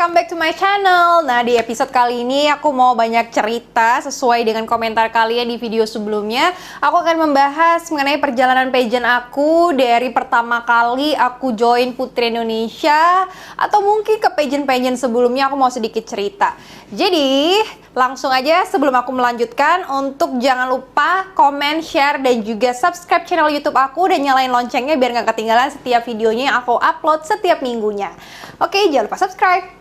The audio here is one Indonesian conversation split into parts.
welcome back to my channel. Nah, di episode kali ini aku mau banyak cerita sesuai dengan komentar kalian di video sebelumnya. Aku akan membahas mengenai perjalanan pageant aku dari pertama kali aku join Putri Indonesia, atau mungkin ke pageant-pageant sebelumnya. Aku mau sedikit cerita. Jadi, langsung aja sebelum aku melanjutkan, untuk jangan lupa komen, share, dan juga subscribe channel YouTube aku dan nyalain loncengnya biar nggak ketinggalan setiap videonya yang aku upload setiap minggunya. Oke, jangan lupa subscribe.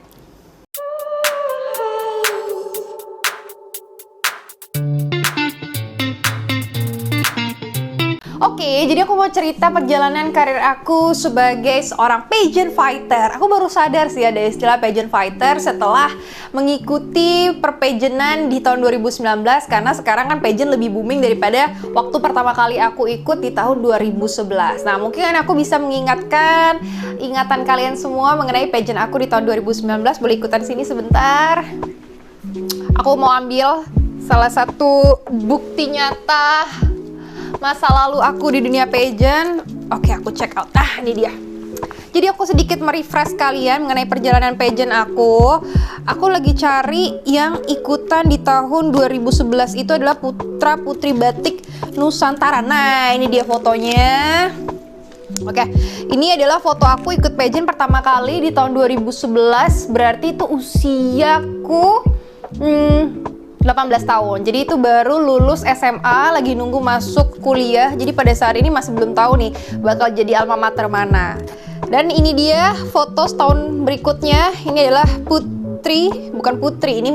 Oke, jadi aku mau cerita perjalanan karir aku sebagai seorang pageant fighter. Aku baru sadar sih ada istilah pageant fighter setelah mengikuti perpageantan di tahun 2019, karena sekarang kan pageant lebih booming daripada waktu pertama kali aku ikut di tahun 2011. Nah, mungkin aku bisa mengingatkan ingatan kalian semua mengenai pageant aku di tahun 2019. Boleh ikutan sini sebentar. Aku mau ambil salah satu bukti nyata masa lalu aku di dunia pageant. Oke, aku check out. Ah, ini dia. Jadi aku sedikit merefresh kalian mengenai perjalanan pageant aku. Aku lagi cari yang ikutan di tahun 2011 itu adalah Putra Putri Batik Nusantara. Nah, ini dia fotonya. Oke, ini adalah foto aku ikut pageant pertama kali di tahun 2011. Berarti itu usiaku 18 tahun. Jadi itu baru lulus SMA, lagi nunggu masuk kuliah. Jadi pada saat ini masih belum tahu nih bakal jadi alma mater mana. Dan ini dia foto setahun berikutnya. Ini adalah ini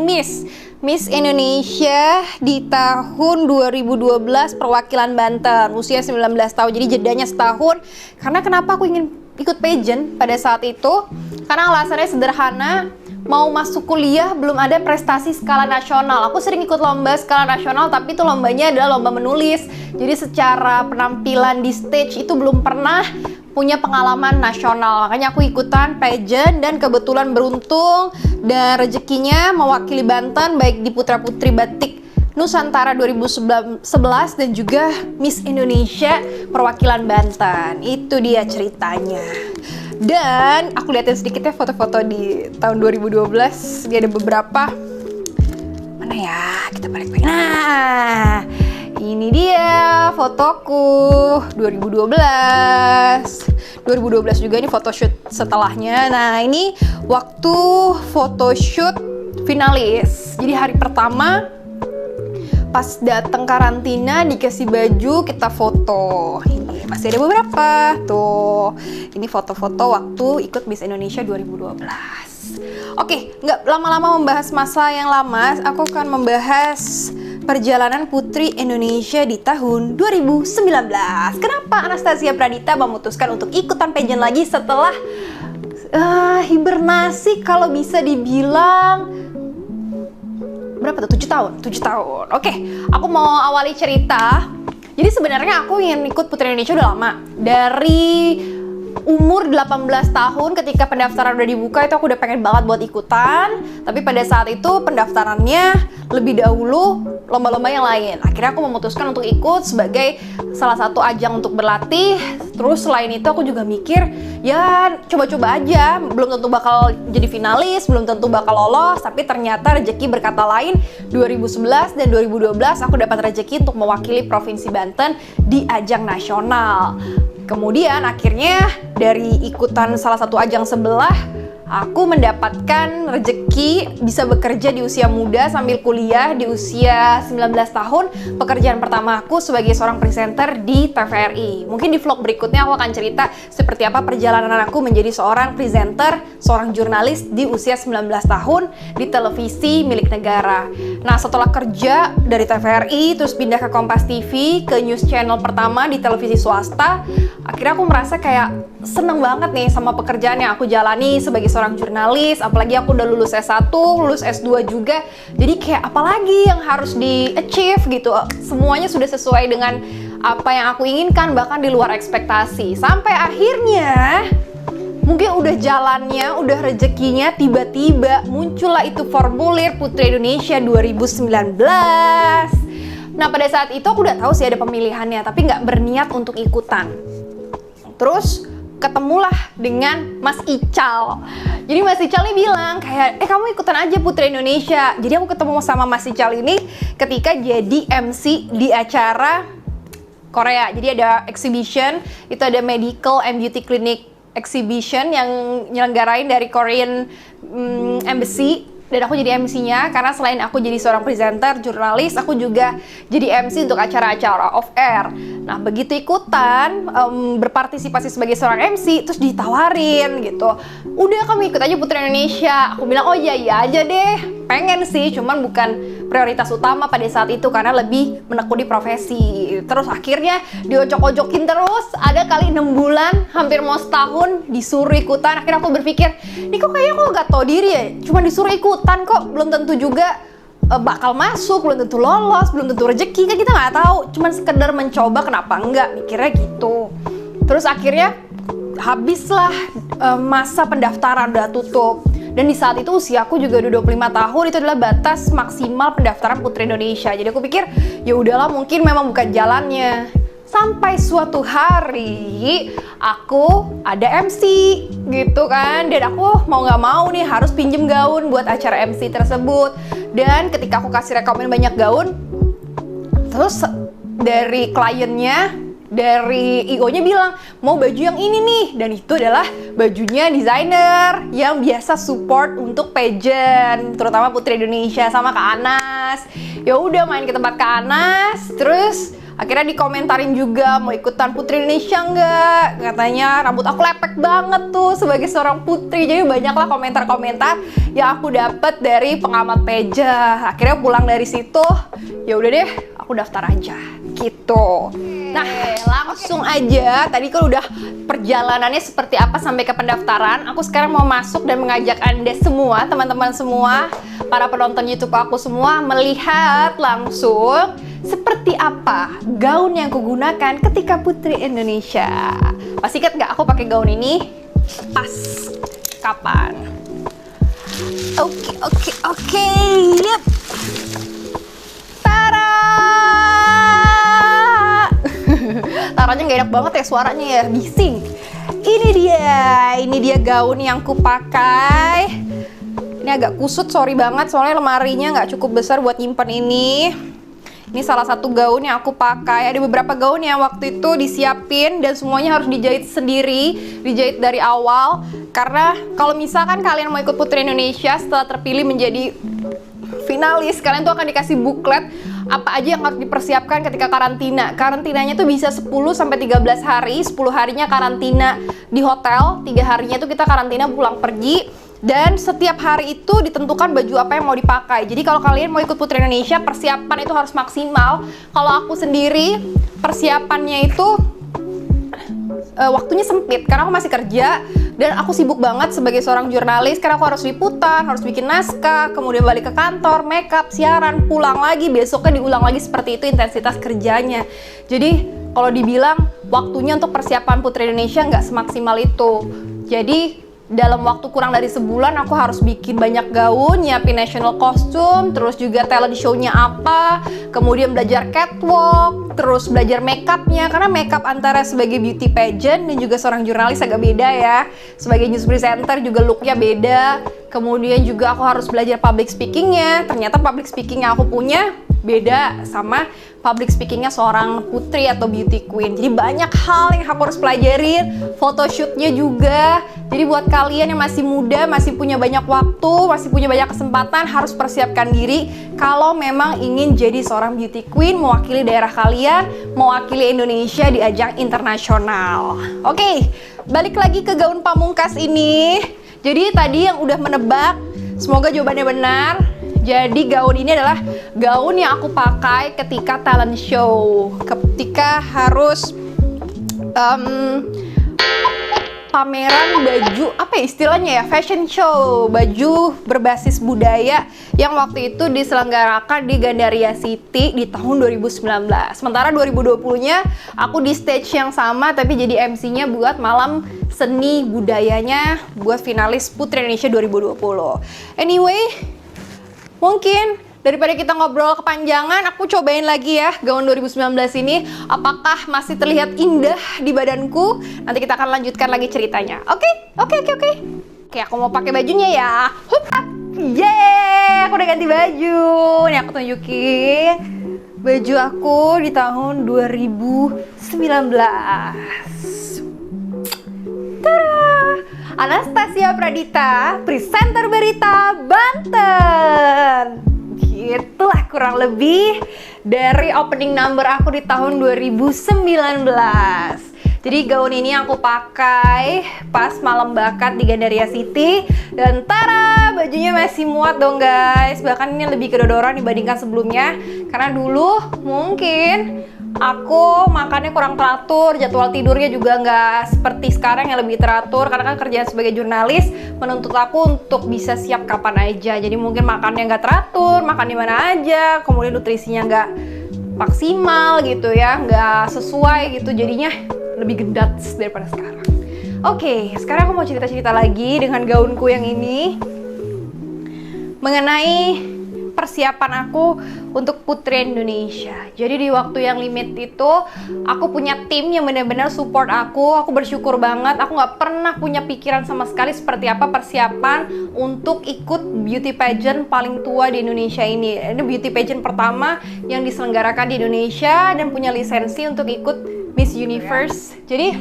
Miss Indonesia di tahun 2012 perwakilan Banten, usia 19 tahun. Jadi jedanya setahun. Karena kenapa aku ingin ikut pageant pada saat itu? Karena alasannya sederhana. Mau masuk kuliah belum ada prestasi skala nasional. Aku sering ikut lomba skala nasional, tapi itu lombanya adalah lomba menulis. Jadi secara penampilan di stage itu belum pernah punya pengalaman nasional. Makanya aku ikutan pageant dan kebetulan beruntung dan rezekinya mewakili Banten baik di Putra Putri Batik Nusantara 2011 dan juga Miss Indonesia perwakilan Banten. Itu dia ceritanya. Dan aku liatin sedikit ya foto-foto di tahun 2012. Dia ada beberapa. Mana ya? Kita balik-balik. Nah, ini dia fotoku 2012. 2012 juga ini photoshoot setelahnya. Nah, ini waktu photoshoot finalis. Jadi hari pertama pas datang karantina dikasih baju, kita foto. Ini masih ada beberapa tuh. Ini foto-foto waktu ikut Miss Indonesia 2012. Oke, nggak lama-lama membahas masa yang lama, aku akan membahas perjalanan Putri Indonesia di tahun 2019. Kenapa Anastasia Pradita memutuskan untuk ikutan pageant lagi setelah hibernasi kalau bisa dibilang berapa tuh? 7 tahun. Oke, aku mau awali cerita. Jadi sebenarnya aku ingin ikut Putri Indonesia udah lama. Dari umur 18 tahun ketika pendaftaran udah dibuka itu aku udah pengen banget buat ikutan. Tapi pada saat itu pendaftarannya lebih dahulu lomba-lomba yang lain. Akhirnya aku memutuskan untuk ikut sebagai salah satu ajang untuk berlatih. Terus selain itu aku juga mikir, ya coba-coba aja. Belum tentu bakal jadi finalis, belum tentu bakal lolos. Tapi ternyata rezeki berkata lain. 2011 dan 2012 aku dapat rezeki untuk mewakili Provinsi Banten di ajang nasional. Kemudian akhirnya dari ikutan salah satu ajang sebelah, aku mendapatkan rezeki bisa bekerja di usia muda sambil kuliah di usia 19 tahun. Pekerjaan pertama aku sebagai seorang presenter di TVRI. Mungkin di vlog berikutnya aku akan cerita seperti apa perjalanan aku menjadi seorang presenter, seorang jurnalis di usia 19 tahun di televisi milik negara. Nah, setelah kerja dari TVRI terus pindah ke Kompas TV, ke news channel pertama di televisi swasta, akhirnya aku merasa kayak seneng banget nih sama pekerjaan yang aku jalani sebagai seorang jurnalis. Apalagi aku udah lulus S1, lulus S2 juga. Jadi kayak apalagi yang harus di-achieve gitu. Semuanya sudah sesuai dengan apa yang aku inginkan, bahkan di luar ekspektasi. Sampai akhirnya mungkin udah jalannya, udah rezekinya, tiba-tiba muncullah itu formulir Putri Indonesia 2019. Nah, pada saat itu aku udah tahu sih ada pemilihannya, tapi nggak berniat untuk ikutan. Terus ketemulah dengan Mas Ical. Jadi Mas Ical nih bilang kayak, kamu ikutan aja Putri Indonesia. Jadi aku ketemu sama Mas Ical ini ketika jadi MC di acara Korea. Jadi ada exhibition, itu ada medical and beauty clinic exhibition yang nyelenggarain dari Korean Embassy. Dan aku jadi MC-nya karena selain aku jadi seorang presenter, jurnalis, aku juga jadi MC untuk acara-acara off air. Nah, begitu ikutan berpartisipasi sebagai seorang MC, terus ditawarin gitu, udah kamu ikut aja Putri Indonesia. Aku bilang, oh iya aja deh, pengen sih, cuman bukan prioritas utama pada saat itu karena lebih menekuni profesi. Terus akhirnya diojok-ojokin terus, ada kali 6 bulan, hampir mau setahun disuruh ikutan. Akhirnya aku berpikir, ini kok kayaknya aku gak tau diri ya, cuma disuruh ikutan kok, belum tentu juga bakal masuk, belum tentu lolos, belum tentu rezeki, kan kita nggak tahu. Cuman sekedar mencoba, kenapa enggak, mikirnya gitu. Terus akhirnya habislah masa pendaftaran, udah tutup. Dan di saat itu usiaku juga udah 25 tahun, itu adalah batas maksimal pendaftaran Putri Indonesia. Jadi aku pikir, ya udahlah, mungkin memang bukan jalannya. Sampai suatu hari aku ada MC gitu kan, dan aku mau nggak mau nih harus pinjem gaun buat acara MC tersebut. Dan ketika aku kasih rekomen banyak gaun, terus dari kliennya, dari IO-nya bilang mau baju yang ini nih, dan itu adalah bajunya desainer yang biasa support untuk pageant, terutama Putri Indonesia sama Kak Anas. Ya udah, main ke tempat Kak Anas, terus akhirnya dikomentarin juga mau ikutan Putri Indonesia nggak? Katanya rambut aku lepek banget tuh sebagai seorang putri. Jadi banyaklah komentar-komentar yang aku dapat dari pengamat pageant. Akhirnya pulang dari situ, ya udah deh, aku daftar aja gitu. Nah, langsung aja, tadi kan udah perjalanannya seperti apa sampai ke pendaftaran. Aku sekarang mau masuk dan mengajak Anda semua, teman-teman semua, para penonton YouTube aku semua, melihat langsung seperti apa gaun yang kugunakan ketika Putri Indonesia. Masih ingat nggak aku pakai gaun ini? Pas kapan? Oke. Yep. Tara! Taranya nggak enak banget ya suaranya ya, bising. Ini dia gaun yang kupakai. Ini agak kusut, sorry banget, soalnya lemarinya nggak cukup besar buat nyimpen ini. Ini salah satu gaun yang aku pakai. Ada beberapa gaun yang waktu itu disiapin dan semuanya harus dijahit sendiri, dijahit dari awal. Karena kalau misalkan kalian mau ikut Putri Indonesia setelah terpilih menjadi finalis, kalian tuh akan dikasih buklet apa aja yang harus dipersiapkan ketika karantina. Karantinanya tuh bisa 10-13 hari. 10 harinya karantina di hotel, 3 harinya tuh kita karantina pulang pergi. Dan setiap hari itu ditentukan baju apa yang mau dipakai. Jadi kalau kalian mau ikut Putri Indonesia, persiapan itu harus maksimal. Kalau aku sendiri, persiapannya itu waktunya sempit karena aku masih kerja dan aku sibuk banget sebagai seorang jurnalis karena aku harus liputan, harus bikin naskah, kemudian balik ke kantor, makeup, siaran, pulang lagi, besoknya diulang lagi, seperti itu intensitas kerjanya. Jadi kalau dibilang waktunya untuk persiapan Putri Indonesia nggak semaksimal itu. Jadi dalam waktu kurang dari sebulan aku harus bikin banyak gaun, nyiapin national costume, terus juga talent show-nya apa, kemudian belajar catwalk, terus belajar makeupnya, karena makeup antara sebagai beauty pageant dan juga seorang jurnalis agak beda ya. Sebagai news presenter juga looknya beda. Kemudian juga aku harus belajar public speakingnya. Ternyata public speaking yang aku punya beda sama public speakingnya seorang putri atau beauty queen. Jadi banyak hal yang aku harus pelajarin, photoshootnya juga. Jadi buat kalian yang masih muda, masih punya banyak waktu, masih punya banyak kesempatan, harus persiapkan diri kalau memang ingin jadi seorang beauty queen, mewakili daerah kalian, mewakili Indonesia di ajang internasional. Oke, balik lagi ke gaun pamungkas ini. Jadi tadi yang udah menebak, semoga jawabannya benar. Jadi gaun ini adalah gaun yang aku pakai ketika talent show, ketika harus pameran baju, apa ya istilahnya ya, fashion show, baju berbasis budaya yang waktu itu diselenggarakan di Gandaria City di tahun 2019. Sementara 2020-nya aku di stage yang sama tapi jadi MC-nya buat malam seni budayanya buat finalis Putri Indonesia 2020. Anyway, mungkin Daripada kita ngobrol kepanjangan, aku cobain lagi ya gaun 2019 ini. Apakah masih terlihat indah di badanku? Nanti kita akan lanjutkan lagi ceritanya. Oke. Oke, aku mau pakai bajunya ya. Hup, yeay, aku udah ganti baju. Nih aku tunjukin baju aku di tahun 2019. Tada! Anastasia Pradita, presenter berita Banten. Itulah kurang lebih dari opening number aku di tahun 2019. Jadi gaun ini aku pakai pas malam bakat di Gandaria City. Dan tara, bajunya masih muat dong guys. Bahkan ini lebih kedodoran dibandingkan sebelumnya. Karena dulu mungkin aku makannya kurang teratur, jadwal tidurnya juga nggak seperti sekarang yang lebih teratur. Karena kan kerjaan sebagai jurnalis menuntut aku untuk bisa siap kapan aja. Jadi mungkin makannya nggak teratur, makan di mana aja, kemudian nutrisinya nggak maksimal gitu ya, nggak sesuai gitu. Jadinya lebih gendat daripada sekarang. Oke, sekarang aku mau cerita-cerita lagi dengan gaunku yang ini mengenai persiapan aku untuk Putri Indonesia. Jadi di waktu yang limit itu aku punya tim yang benar-benar support aku. Aku bersyukur banget. Aku nggak pernah punya pikiran sama sekali seperti apa persiapan untuk ikut beauty pageant paling tua di Indonesia ini. Ini beauty pageant pertama yang diselenggarakan di Indonesia dan punya lisensi untuk ikut Miss Universe. Jadi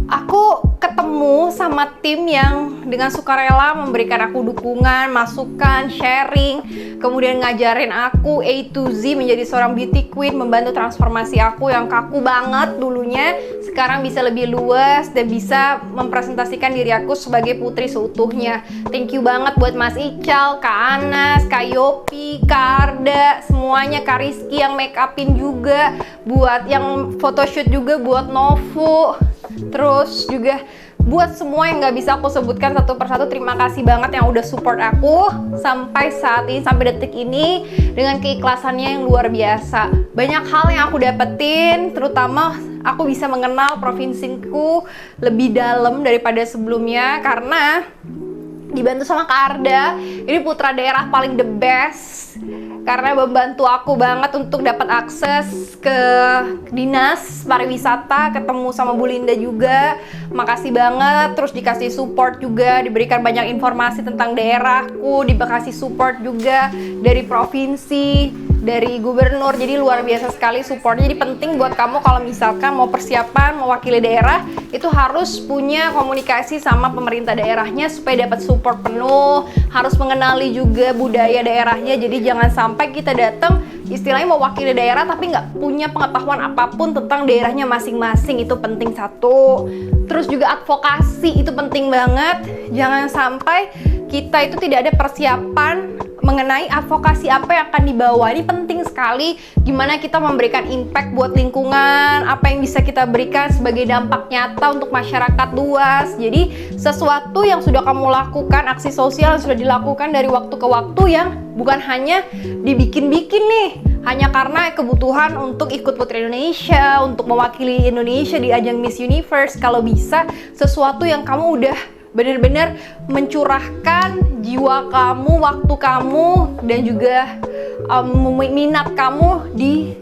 aku ketemu sama tim yang dengan sukarela memberikan aku dukungan, masukan, sharing, kemudian ngajarin aku A to Z menjadi seorang beauty queen, membantu transformasi aku yang kaku banget dulunya, sekarang bisa lebih luas dan bisa mempresentasikan diri aku sebagai putri seutuhnya. Thank you banget buat Mas Ical, Kak Anas, Kak Yopi, Kak Arda, semuanya, Kak Rizky yang make upin juga, buat yang photoshoot juga buat Novo. Terus juga buat semua yang nggak bisa aku sebutkan satu persatu, terima kasih banget yang udah support aku sampai saat ini, sampai detik ini dengan keikhlasannya yang luar biasa. Banyak hal yang aku dapetin, terutama aku bisa mengenal provinsinku lebih dalam daripada sebelumnya karena dibantu sama Kak Arda. Ini putra daerah paling the best karena membantu aku banget untuk dapat akses ke dinas pariwisata, ketemu sama Bu Linda juga. Makasih banget. Terus dikasih support juga, diberikan banyak informasi tentang daerahku, dikasih support juga dari provinsi, dari gubernur. Jadi luar biasa sekali supportnya. Jadi penting buat kamu kalau misalkan mau persiapan mewakili daerah, itu harus punya komunikasi sama pemerintah daerahnya supaya dapat support penuh. Harus mengenali juga budaya daerahnya. Jadi jangan sampai kita datang istilahnya mewakili daerah tapi nggak punya pengetahuan apapun tentang daerahnya masing-masing. Itu penting satu. Terus juga advokasi itu penting banget. Jangan sampai kita itu tidak ada persiapan mengenai advokasi apa yang akan dibawa. Ini penting sekali gimana kita memberikan impact buat lingkungan, apa yang bisa kita berikan sebagai dampak nyata untuk masyarakat luas. Jadi sesuatu yang sudah kamu lakukan, aksi sosial yang sudah dilakukan dari waktu ke waktu yang bukan hanya dibikin-bikin nih hanya karena kebutuhan untuk ikut Putri Indonesia, untuk mewakili Indonesia di ajang Miss Universe. Kalau bisa sesuatu yang kamu udah benar-benar mencurahkan jiwa kamu, waktu kamu, dan juga minat kamu di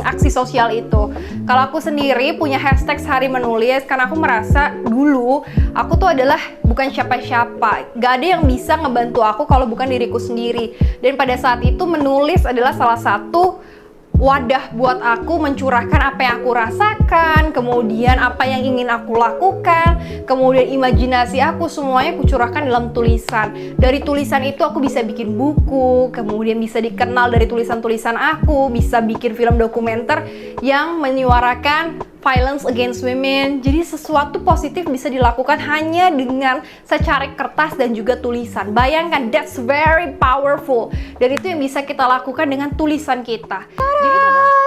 aksi sosial itu. Kalau aku sendiri punya hashtag sehari menulis karena aku merasa dulu aku tuh adalah bukan siapa-siapa, gak ada yang bisa ngebantu aku kalau bukan diriku sendiri. Dan pada saat itu menulis adalah salah satu wadah buat aku mencurahkan apa yang aku rasakan, kemudian apa yang ingin aku lakukan, kemudian imajinasi aku, semuanya aku curahkan dalam tulisan. Dari tulisan itu aku bisa bikin buku, kemudian bisa dikenal dari tulisan-tulisan aku, bisa bikin film dokumenter yang menyuarakan violence against women. Jadi sesuatu positif bisa dilakukan hanya dengan secarik kertas dan juga tulisan. Bayangkan, that's very powerful. Dan itu yang bisa kita lakukan dengan tulisan kita. Jadi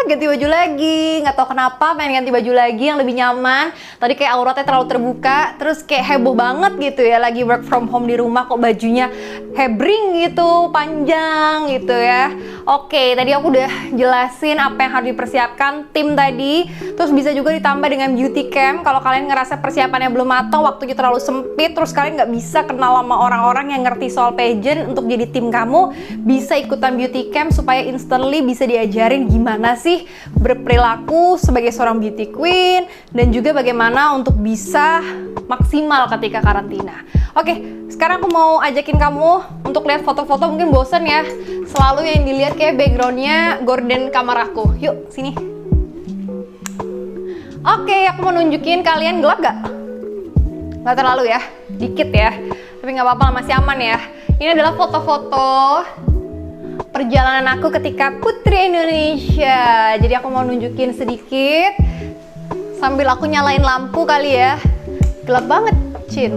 ganti baju lagi. Nggak tahu kenapa pengen ganti baju lagi yang lebih nyaman. Tadi kayak auratnya terlalu terbuka, terus kayak heboh banget gitu ya, lagi work from home di rumah kok bajunya hebring gitu, panjang gitu ya. Oke, tadi aku udah jelasin apa yang harus dipersiapkan tim tadi. Terus bisa juga ditambah dengan beauty camp kalau kalian ngerasa persiapannya belum matang, waktunya terlalu sempit, terus kalian nggak bisa kenal sama orang-orang yang ngerti soal pageant untuk jadi tim kamu, bisa ikutan beauty camp supaya instantly bisa diajarin gimana sih berperilaku sebagai seorang beauty queen dan juga bagaimana untuk bisa maksimal ketika karantina. Oke, sekarang aku mau ajakin kamu untuk lihat foto-foto. Mungkin bosen ya, selalu yang dilihat kayak backgroundnya gorden kamar aku. Yuk, sini. Oke, aku mau nunjukin, kalian gelap gak? Gak terlalu ya, dikit ya, tapi gak apa-apa, masih aman ya. Ini adalah foto-foto perjalanan aku ketika Putri Indonesia. Jadi aku mau nunjukin sedikit sambil aku nyalain lampu kali ya. Gelap banget, Cin.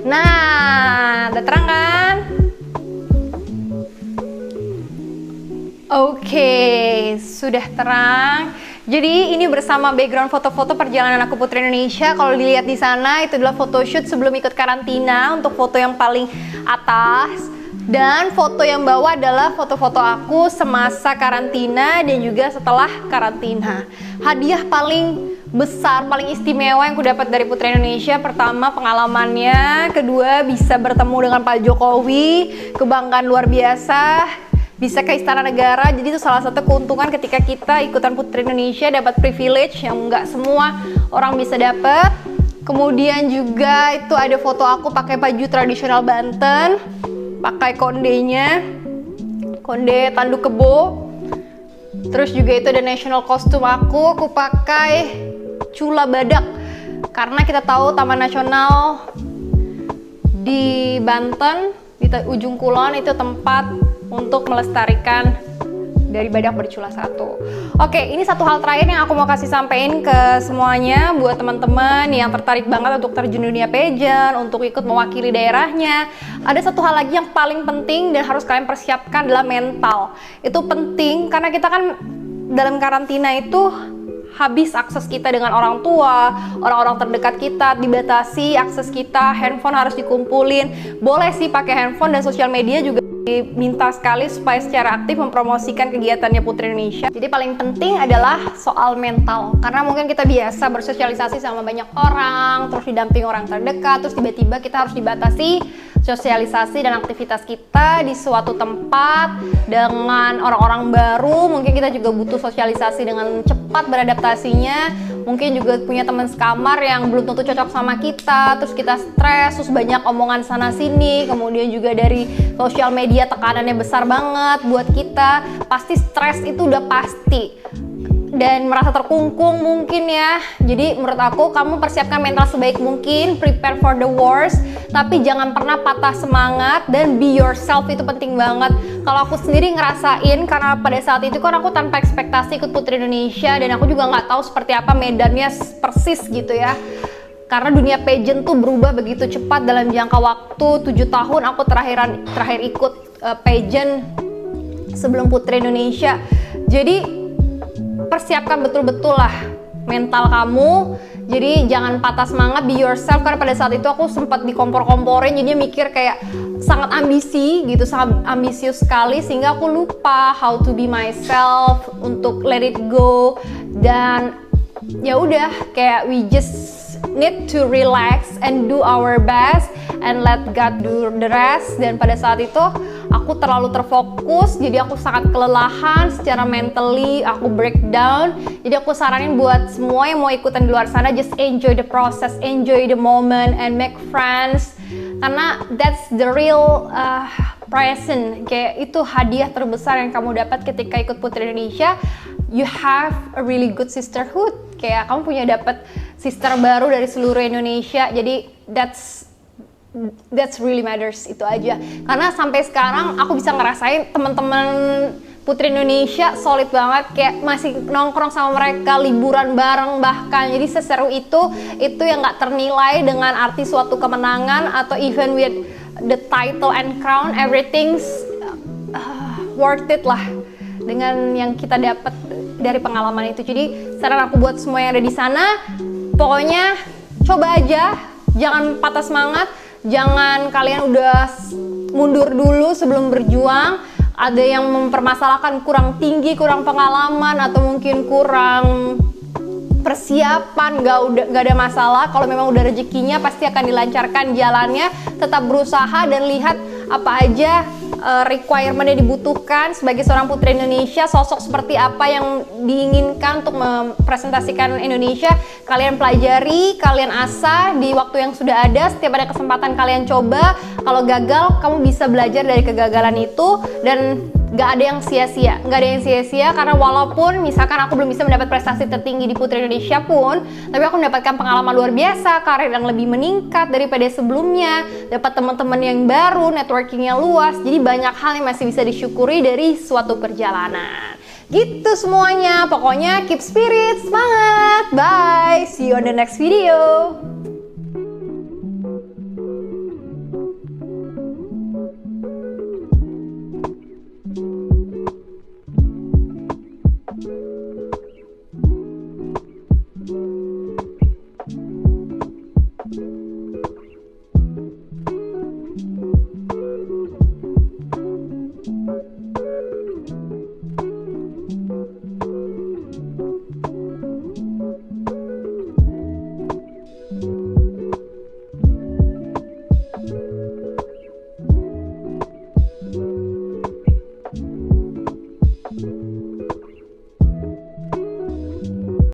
Nah, udah terang kan? Oke, sudah terang. Jadi ini bersama background foto-foto perjalanan aku Putri Indonesia. Kalau dilihat di sana itu adalah photoshoot sebelum ikut karantina untuk foto yang paling atas. Dan foto yang bawah adalah foto-foto aku semasa karantina dan juga setelah karantina. Hadiah paling besar, paling istimewa yang aku dapat dari Putri Indonesia, pertama pengalamannya, kedua bisa bertemu dengan Pak Jokowi, kebanggaan luar biasa, bisa ke Istana Negara. Jadi itu salah satu keuntungan ketika kita ikutan Putri Indonesia, dapat privilege yang nggak semua orang bisa dapat. Kemudian juga itu ada foto aku pakai baju tradisional Banten, pakai kondenya, konde tanduk kebo. Terus juga itu ada national costume aku pakai cula badak, karena kita tahu Taman Nasional di Banten, di ujung kulon itu tempat untuk melestarikan dari badak bercula satu. Oke, ini satu hal terakhir yang aku mau kasih sampein ke semuanya buat teman-teman yang tertarik banget untuk terjun dunia pageant, untuk ikut mewakili daerahnya. Ada satu hal lagi yang paling penting dan harus kalian persiapkan adalah mental. Itu penting karena kita kan dalam karantina itu habis akses kita dengan orang tua, orang-orang terdekat kita dibatasi akses kita, handphone harus dikumpulin. Boleh sih pakai handphone dan sosial media juga diminta sekali supaya secara aktif mempromosikan kegiatannya Putri Indonesia. Jadi paling penting adalah soal mental, karena mungkin kita biasa bersosialisasi sama banyak orang, terus didamping orang terdekat, terus tiba-tiba kita harus dibatasi sosialisasi dan aktivitas kita di suatu tempat dengan orang-orang baru. Mungkin kita juga butuh sosialisasi dengan cepat beradaptasinya. Mungkin juga punya teman sekamar yang belum tentu cocok sama kita, terus kita stres, terus banyak omongan sana sini. Kemudian juga dari sosial media tekanannya besar banget buat kita. Pasti stres itu udah pasti. Dan merasa terkungkung mungkin ya. Jadi menurut aku kamu persiapkan mental sebaik mungkin, prepare for the worst, tapi jangan pernah patah semangat dan be yourself, itu penting banget. Kalau aku sendiri ngerasain, karena pada saat itu kan aku tanpa ekspektasi ikut Putri Indonesia dan aku juga nggak tahu seperti apa medannya persis gitu ya. Karena dunia pageant tuh berubah begitu cepat dalam jangka waktu 7 tahun aku terakhir ikut pageant sebelum Putri Indonesia. Jadi persiapkan betul-betul lah mental kamu. Jadi jangan patah semangat, be yourself. Karena pada saat itu aku sempat dikompor-komporin, jadinya mikir kayak sangat ambisi gitu, sangat ambisius sekali, sehingga aku lupa how to be myself, untuk let it go. Dan ya udah, kayak we just need to relax and do our best and let God do the rest. Dan pada saat itu aku terlalu terfokus, jadi aku sangat kelelahan secara mentally, aku breakdown. Jadi aku saranin buat semua yang mau ikutan di luar sana, just enjoy the process, enjoy the moment, and make friends. Karena that's the real present, kayak itu hadiah terbesar yang kamu dapat ketika ikut Putri Indonesia. You have a really good sisterhood, kayak kamu punya dapat sister baru dari seluruh Indonesia. Jadi that's really matters, itu aja. Karena sampai sekarang aku bisa ngerasain teman-teman Putri Indonesia solid banget, kayak masih nongkrong sama mereka, liburan bareng bahkan. Jadi seseru itu yang nggak ternilai dengan arti suatu kemenangan atau even with the title and crown, everything's worth it lah. dengan yang kita dapat dari pengalaman itu. Jadi saran aku buat semua yang ada di sana, pokoknya coba aja, jangan patah semangat, jangan kalian udah mundur dulu sebelum berjuang. Ada yang mempermasalahkan kurang tinggi, kurang pengalaman, atau mungkin kurang persiapan. Gak ada masalah, kalau memang udah rezekinya pasti akan dilancarkan jalannya. Tetap berusaha dan lihat apa aja requirement yang dibutuhkan sebagai seorang putri Indonesia, sosok seperti apa yang diinginkan untuk mempresentasikan Indonesia. Kalian pelajari, kalian asah di waktu yang sudah ada. Setiap ada kesempatan kalian coba. Kalau gagal, kamu bisa belajar dari kegagalan itu, dan gak ada yang sia-sia. Gak ada yang sia-sia, karena walaupun misalkan aku belum bisa mendapat prestasi tertinggi di Putri Indonesia pun, tapi aku mendapatkan pengalaman luar biasa, karir yang lebih meningkat daripada sebelumnya, dapat teman-teman yang baru, networkingnya luas. Jadi banyak hal yang masih bisa disyukuri dari suatu perjalanan. Gitu semuanya. Pokoknya keep spirit, semangat. Bye. See you on the next video.